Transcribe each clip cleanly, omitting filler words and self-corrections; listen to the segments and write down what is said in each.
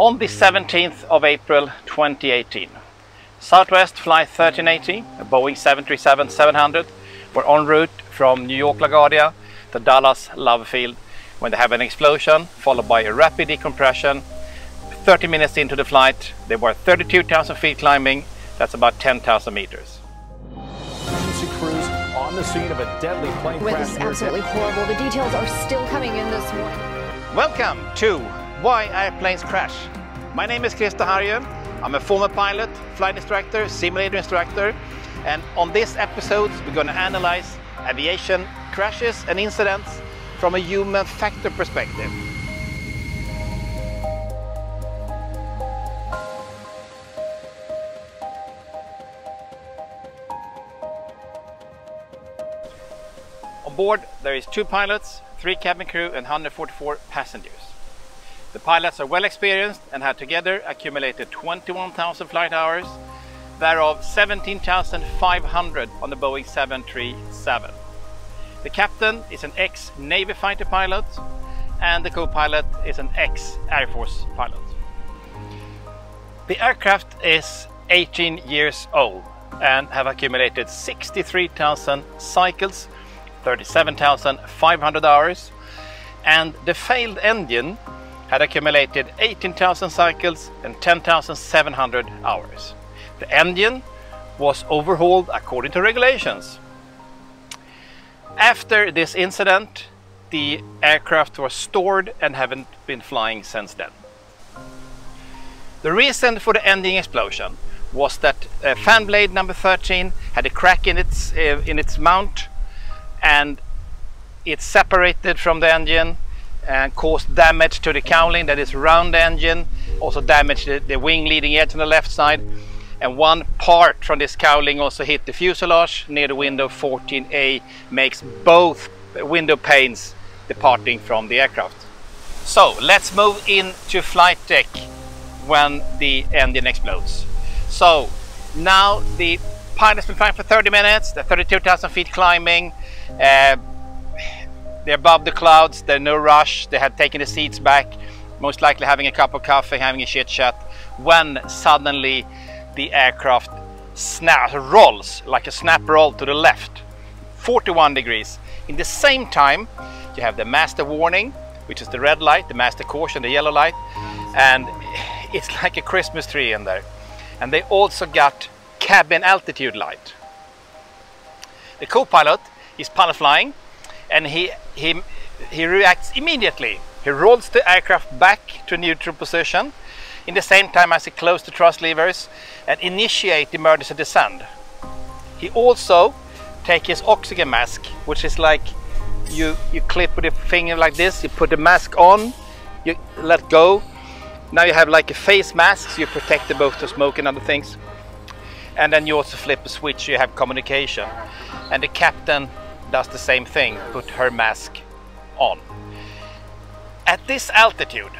On the 17th of April 2018, Southwest Flight 1380, a Boeing 737-700, were en route from New York LaGuardia to Dallas Love Field when they have an explosion followed by a rapid decompression. 30 minutes into the flight, they were 32,000 feet climbing. That's about 10,000 meters. Emergency crews on the scene of a deadly plane crash. This is absolutely horrible. The details are still coming in this morning. Welcome to Why Airplanes Crash. My name is Christer Harju. I'm a former pilot, flight instructor, simulator instructor, and on this episode we're going to analyze aviation crashes and incidents from a human factor perspective. On board there is 2 pilots, 3 cabin crew and 144 passengers. The pilots are well experienced and have together accumulated 21,000 flight hours, thereof 17,500 on the Boeing 737. The captain is an ex-Navy fighter pilot and the co-pilot is an ex-Air Force pilot. The aircraft is 18 years old and have accumulated 63,000 cycles, 37,500 hours, and the failed engine had accumulated 18,000 cycles and 10,700 hours. The engine was overhauled according to regulations. After this incident, the aircraft was stored and haven't been flying since then. The reason for the engine explosion was that fan blade number 13 had a crack in its mount, and it separated from the engine and caused damage to the cowling that is around the engine, also damaged the wing leading edge on the left side, and one part from this cowling also hit the fuselage near the window 14A, makes both window panes departing from the aircraft. So let's move into flight deck when the engine explodes. So now the pilot's been flying for 30 minutes, they're 32,000 feet climbing, they're above the clouds, there's no rush, they had taken the seats back, most likely having a cup of coffee, having a chit chat, when suddenly the aircraft rolls like a snap roll to the left, 41 degrees. In the same time, you have the master warning, which is the red light, the master caution, the yellow light, and it's like a Christmas tree in there. And they also got cabin altitude light. The co-pilot is pilot flying, and he reacts immediately. He rolls the aircraft back to neutral position in the same time as he closes the thrust levers and initiate the emergency descent. He also takes his oxygen mask, which is like you clip with a finger like this, you put the mask on, you let go. Now you have like a face mask, so you protect the both the smoke and other things. And then you also flip a switch, so you have communication. And the captain does the same thing, put her mask on. At this altitude,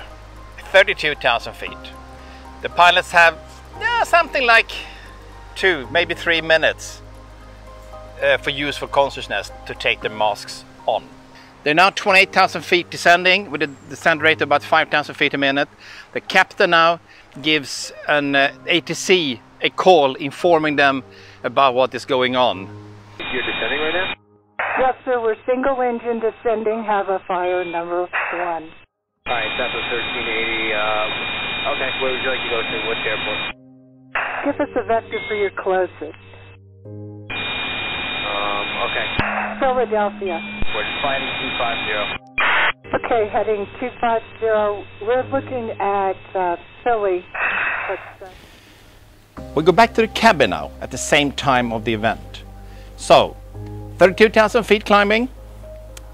32,000 feet, the pilots have something like 2, maybe 3 minutes for useful consciousness to take their masks on. They're now 28,000 feet descending with a descent rate of about 5,000 feet a minute. The captain now gives an ATC a call informing them about what is going on. You're descending right now? Yes, sir. We're single engine descending. Have a fire number 1. Alright, that's a 1380. Okay, where would you like to go to? Which airport? Give us a vector for your closest. Okay. Philadelphia. We're just flying 250. Okay, heading 250. We're looking at Philly. We go back to the cabin now at the same time of the event. So 32,000 feet climbing,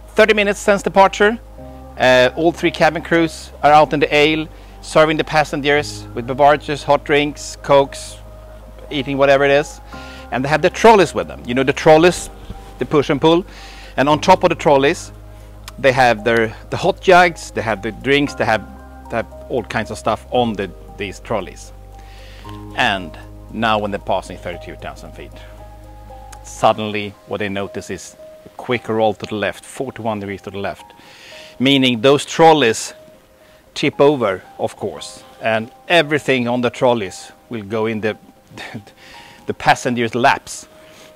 30 minutes since departure. All 3 cabin crews are out in the aisle serving the passengers with beverages, hot drinks, cokes, eating whatever it is. And they have the trolleys with them. You know the trolleys, the push and pull. And on top of the trolleys, they have the hot jugs, they have the drinks, they have all kinds of stuff on these trolleys. And now when they're passing 32,000 feet, suddenly what they notice is a quick roll to the left, 41 degrees to the left, meaning those trolleys tip over, of course, and everything on the trolleys will go in the the passengers' laps.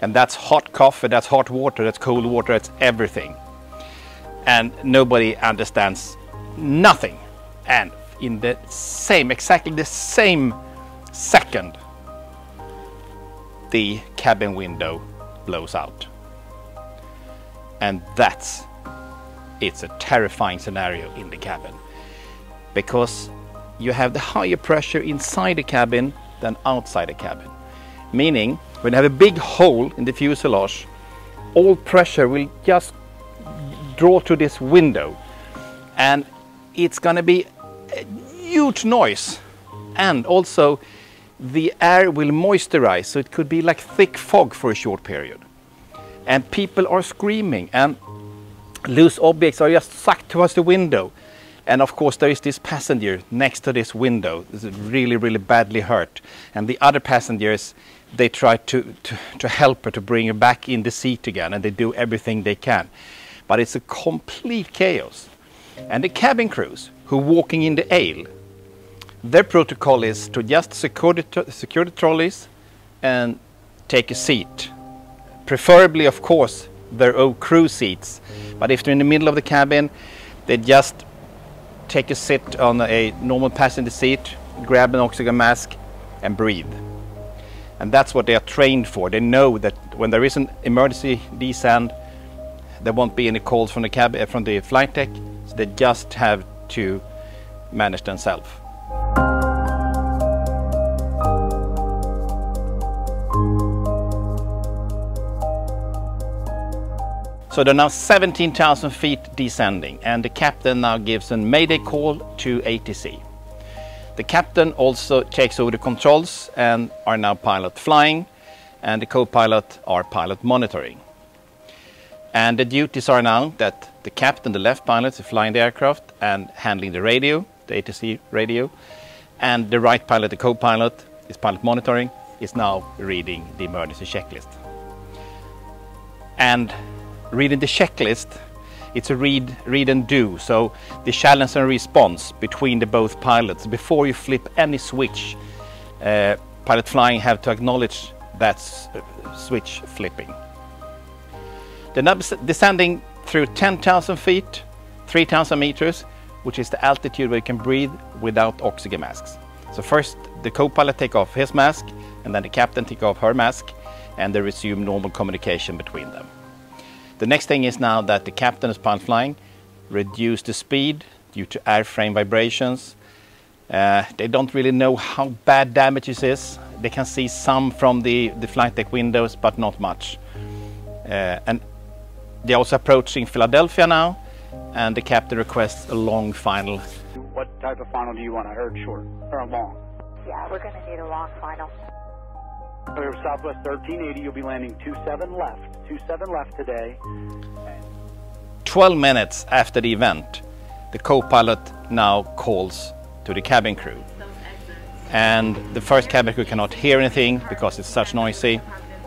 And that's hot coffee, that's hot water, that's cold water, that's everything. And nobody understands nothing. And in the same, exactly the same second, the cabin window blows out. And it's a terrifying scenario in the cabin, because you have the higher pressure inside the cabin than outside the cabin. Meaning, when you have a big hole in the fuselage, all pressure will just draw to this window, and it's going to be a huge noise, and also the air will moisturize, so it could be like thick fog for a short period, and people are screaming, and loose objects are just sucked towards the window. And of course there is this passenger next to this window, is really, really badly hurt, and the other passengers, they try to help her, to bring her back in the seat again, and they do everything they can. But it's a complete chaos. And the cabin crews who are walking in the aisle, their protocol is to just secure the trolleys and take a seat. Preferably, of course, their own crew seats. But if they're in the middle of the cabin, they just take a sit on a normal passenger seat, grab an oxygen mask and breathe. And that's what they are trained for. They know that when there is an emergency descent, there won't be any calls from the cabin, from the flight deck, so they just have to manage themselves. So they're now 17,000 feet descending, and the captain now gives a mayday call to ATC. The captain also takes over the controls and are now pilot flying, and the co-pilot are pilot monitoring. And the duties are now that the captain, the left pilot, is flying the aircraft and handling the radio, the ATC radio, and the right pilot, the co-pilot, is pilot monitoring, is now reading the emergency checklist. And reading the checklist, it's a read and do. So the challenge and response between the both pilots, before you flip any switch, pilot flying have to acknowledge that switch flipping. They're now descending through 10,000 feet, 3,000 meters, which is the altitude where you can breathe without oxygen masks. So first the co-pilot take off his mask, and then the captain take off her mask, and they resume normal communication between them. The next thing is now that the captain is pilot flying, reduce the speed due to airframe vibrations. They don't really know how bad damage this is. They can see some from the flight deck windows, but not much. And they're also approaching Philadelphia now, and the captain requests a long final. What type of final do you want? I heard short or long? Yeah, we're going to need a long final. Clear Southwest 1380, you'll be landing 27 left. 27 left today. 12 minutes after the event, the co-pilot now calls to the cabin crew. And the first cabin crew cannot hear anything because it's such noisy.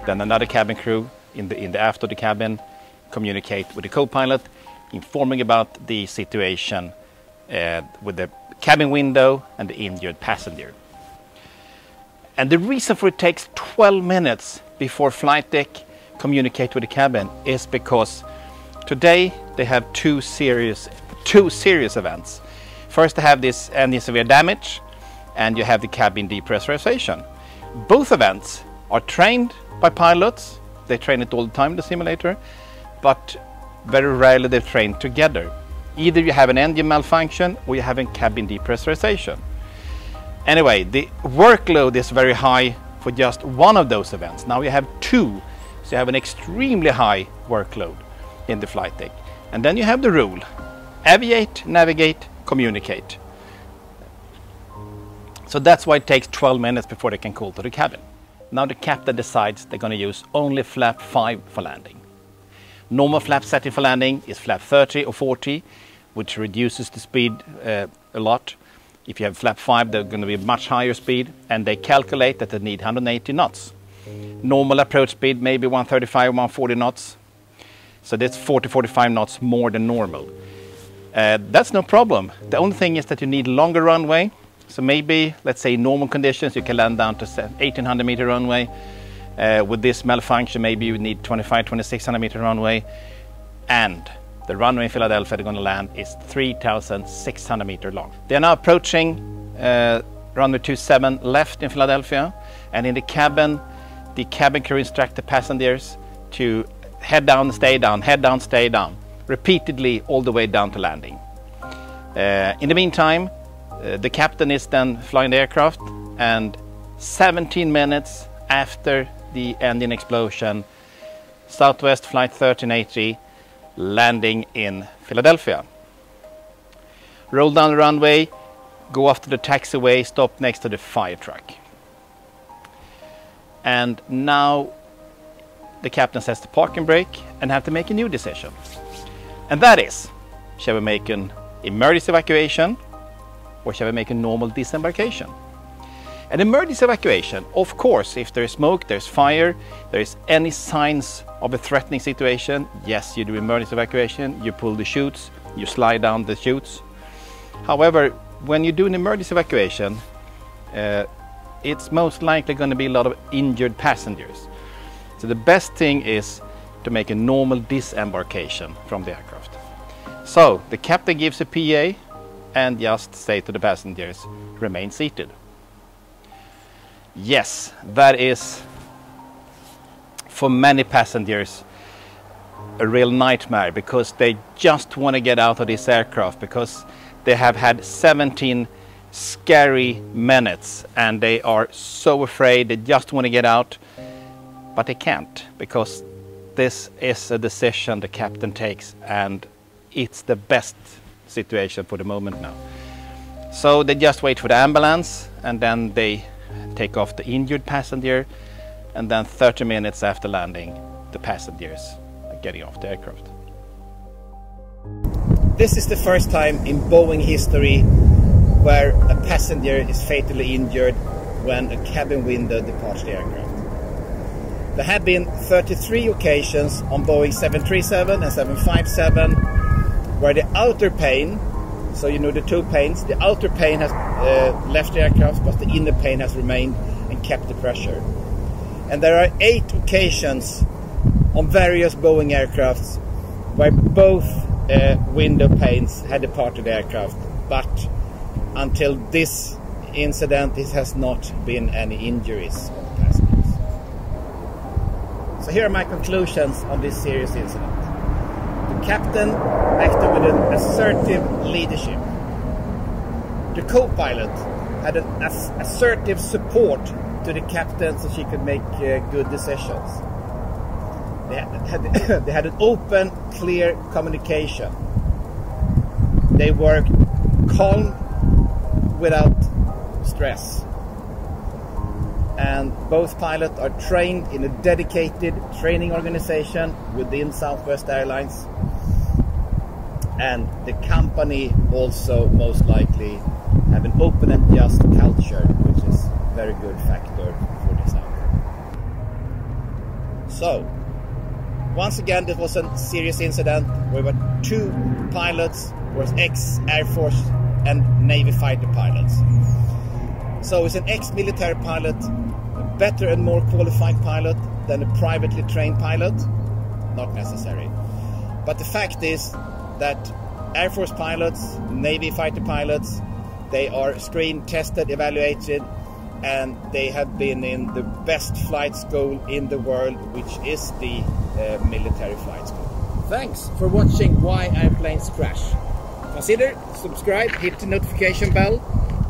Then another cabin crew in the aft of the cabin communicate with the co-pilot, informing about the situation with the cabin window and the injured passenger. And the reason for it takes 12 minutes before flight deck communicate with the cabin is because today they have two serious events. First, they have this engine severe damage, and you have the cabin depressurization. Both events are trained by pilots. They train it all the time in the simulator, but very rarely they're trained together. Either you have an engine malfunction or you have a cabin depressurization. Anyway, the workload is very high for just one of those events. Now you have two, so you have an extremely high workload in the flight deck. And then you have the rule: aviate, navigate, communicate. So that's why it takes 12 minutes before they can call to the cabin. Now the captain decides they're going to use only flap 5 for landing. Normal flap setting for landing is flap 30 or 40, which reduces the speed a lot. If you have flap 5, they're going to be much higher speed, and they calculate that they need 180 knots. Normal approach speed maybe 135, 140 knots. So that's 40-45 knots more than normal. That's no problem. The only thing is that you need longer runway. So maybe, let's say normal conditions, you can land down to 1800 meter runway. With this malfunction, maybe you need 2600 meter runway. And the runway in Philadelphia they're going to land is 3600 meter long. They are now approaching runway 27 left in Philadelphia. And in the cabin crew instruct the passengers to head down, stay down, head down, stay down, repeatedly all the way down to landing. In the meantime, the captain is then flying the aircraft, and 17 minutes after the engine explosion, Southwest Flight 1380 landing in Philadelphia. Roll down the runway, go off to the taxiway, stop next to the fire truck. And now the captain says the parking brake and have to make a new decision. And that is, shall we make an emergency evacuation or shall we make a normal disembarkation? An emergency evacuation, of course, if there is smoke, there's fire, there is any signs of a threatening situation, yes, you do emergency evacuation, you pull the chutes, you slide down the chutes. However, when you do an emergency evacuation, it's most likely going to be a lot of injured passengers. So the best thing is to make a normal disembarkation from the aircraft. So the captain gives a PA and just say to the passengers, remain seated. Yes, that is for many passengers a real nightmare, because they just want to get out of this aircraft, because they have had 17 scary minutes and they are so afraid, they just want to get out, but they can't, because this is a decision the captain takes and it's the best situation for the moment now. So they just wait for the ambulance and then they take off the injured passenger, and then 30 minutes after landing the passengers are getting off the aircraft. This is the first time in Boeing history where a passenger is fatally injured when a cabin window departs the aircraft. There have been 33 occasions on Boeing 737 and 757 where the outer pane, so you know the two panes, the outer pane has left the aircraft, but the inner pane has remained and kept the pressure. And there are 8 occasions on various Boeing aircrafts where both window panes had departed the aircraft, but until this incident, it has not been any injuries of passengers. So here are my conclusions on this serious incident. The captain acted with an assertive leadership. The co-pilot had an assertive support to the captain so she could make good decisions. They had an open, clear communication. They worked calm without stress. And both pilots are trained in a dedicated training organization within Southwest Airlines. And the company also most likely have an open and just culture, which is a very good factor for this outcome. So, once again, this was a serious incident where there were 2 pilots who were ex-Air Force and Navy fighter pilots. So it's an ex-military pilot, a better and more qualified pilot than a privately trained pilot? Not necessary. But the fact is that Air Force pilots, Navy fighter pilots, they are screened, tested, evaluated, and they have been in the best flight school in the world, which is the military flight school. Thanks for watching Why Airplanes Crash. Consider subscribe, hit the notification bell,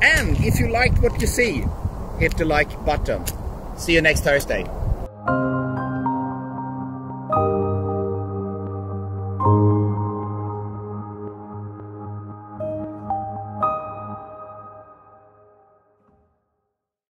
and if you liked what you see, hit the like button. See you next Thursday.